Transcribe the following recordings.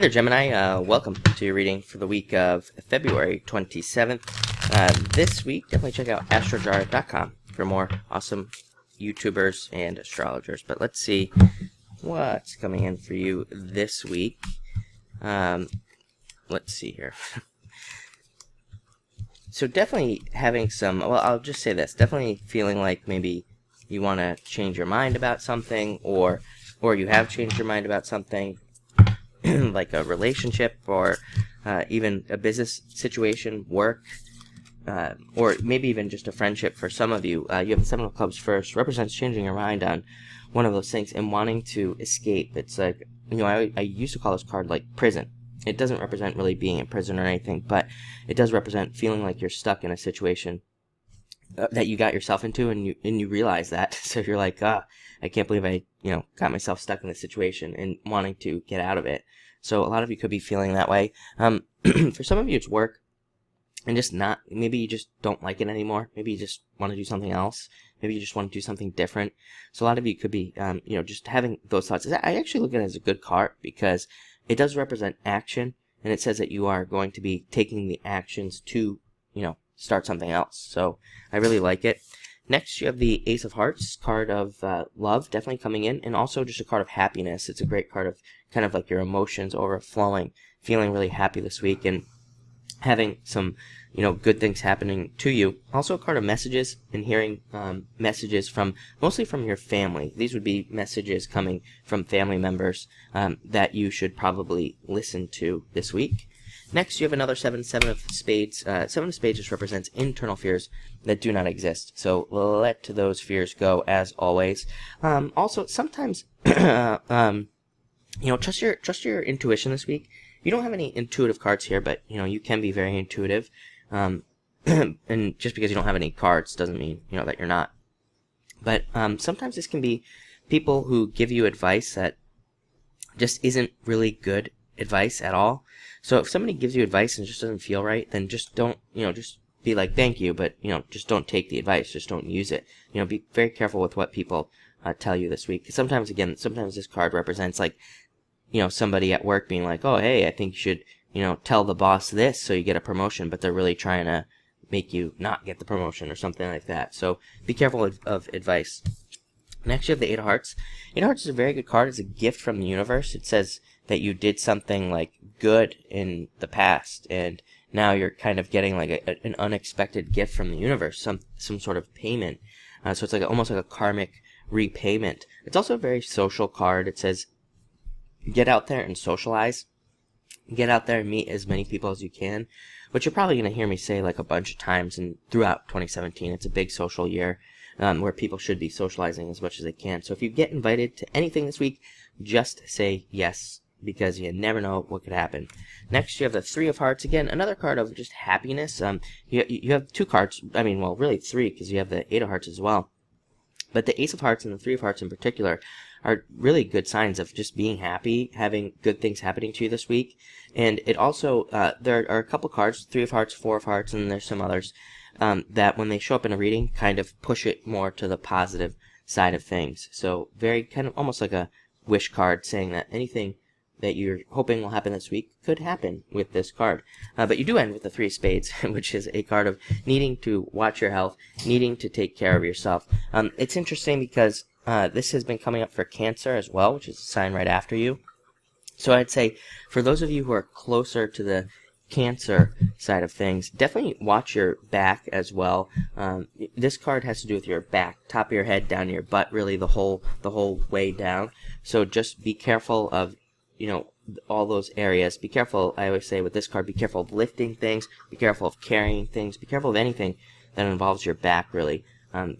Hey there, Gemini. Welcome to your reading for the week of February 27th. This week, definitely check out astrojar.com for more awesome YouTubers and astrologers. But let's see what's coming in for you this week. Let's see here. So definitely having some, well, I'll just say this, definitely feeling like maybe you want to change your mind about something, or you have changed your mind about something, like a relationship, or even a business situation, work, or maybe even just a friendship. For some of you, you have the Seven of Clubs first, represents changing your mind on one of those things and wanting to escape. It's like, I used to call this card like prison. It doesn't represent really being in prison or anything, but it does represent feeling like you're stuck in a situation that you got yourself into, and you realize that. So you're like, I can't believe I got myself stuck in this situation, and wanting to get out of it. So a lot of you could be feeling that way. For some of you, it's work, and just not, maybe you just don't like it anymore. Maybe you just want to do something else. Maybe you just want to do something different. So a lot of you could be, just having those thoughts. I actually look at it as a good card because it does represent action, and it says that you are going to be taking the actions to, start something else. So I really like it. Next, you have the Ace of Hearts, card of love, definitely coming in, and also just a card of happiness. It's a great card of kind of like your emotions overflowing, feeling really happy this week, and having some, good things happening to you. Also a card of messages, and hearing messages mostly from your family. These would be messages coming from family members that you should probably listen to this week. Next, you have another seven of spades. Seven of spades just represents internal fears that do not exist. So let those fears go, as always. Also, sometimes, trust your intuition this week. You don't have any intuitive cards here, but you can be very intuitive. And just because you don't have any cards doesn't mean that you're not. But sometimes this can be people who give you advice that just isn't really good advice at all. So if somebody gives you advice and it just doesn't feel right, then just don't, just be like, thank you, but, just don't take the advice. Just don't use it. Be very careful with what people tell you this week. Sometimes this card represents like, somebody at work being like, oh, hey, I think you should, tell the boss this so you get a promotion, but they're really trying to make you not get the promotion or something like that. So be careful of advice. Next, you have the Eight of Hearts. Eight of Hearts is a very good card. It's a gift from the universe. It says that you did something like good in the past, and now you're kind of getting like an unexpected gift from the universe, some sort of payment. So it's like almost like a karmic repayment. It's also a very social card. It says get out there and socialize. Get out there and meet as many people as you can, which you're probably going to hear me say like a bunch of times and throughout 2017. It's a big social year. Where people should be socializing as much as they can. So if you get invited to anything this week, just say yes, because you never know what could happen. Next, you have the Three of Hearts. Again, another card of just happiness. You have two cards. I mean, well, really three, because you have the Eight of Hearts as well. But the Ace of Hearts and the Three of Hearts in particular are really good signs of just being happy, having good things happening to you this week. And it also, there are a couple cards, Three of Hearts, Four of Hearts, and there's some others, that when they show up in a reading, kind of push it more to the positive side of things. So very kind of almost like a wish card, saying that anything that you're hoping will happen this week could happen with this card. But you do end with the Three of Spades, which is a card of needing to watch your health, needing to take care of yourself. It's interesting because this has been coming up for Cancer as well, which is a sign right after you. So I'd say for those of you who are closer to the Cancer side of things, definitely watch your back as well. This card has to do with your back, top of your head, down to your butt, really the whole way down. So just be careful of all those areas. Be careful, I always say with this card, be careful of lifting things, be careful of carrying things, be careful of anything that involves your back, really,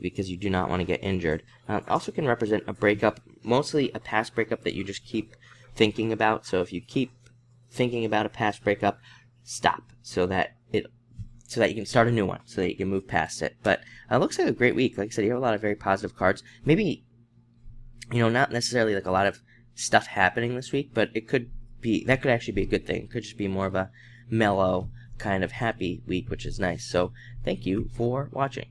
because you do not want to get injured. Also can represent a breakup, mostly a past breakup that you just keep thinking about. So if you keep thinking about a past breakup, stop, so that you can start a new one, so that you can move past it. But it looks like a great week. Like I said, you have a lot of very positive cards. Maybe, not necessarily like a lot of stuff happening this week, but that could actually be a good thing. It could just be more of a mellow, kind of happy week, which is nice. So thank you for watching.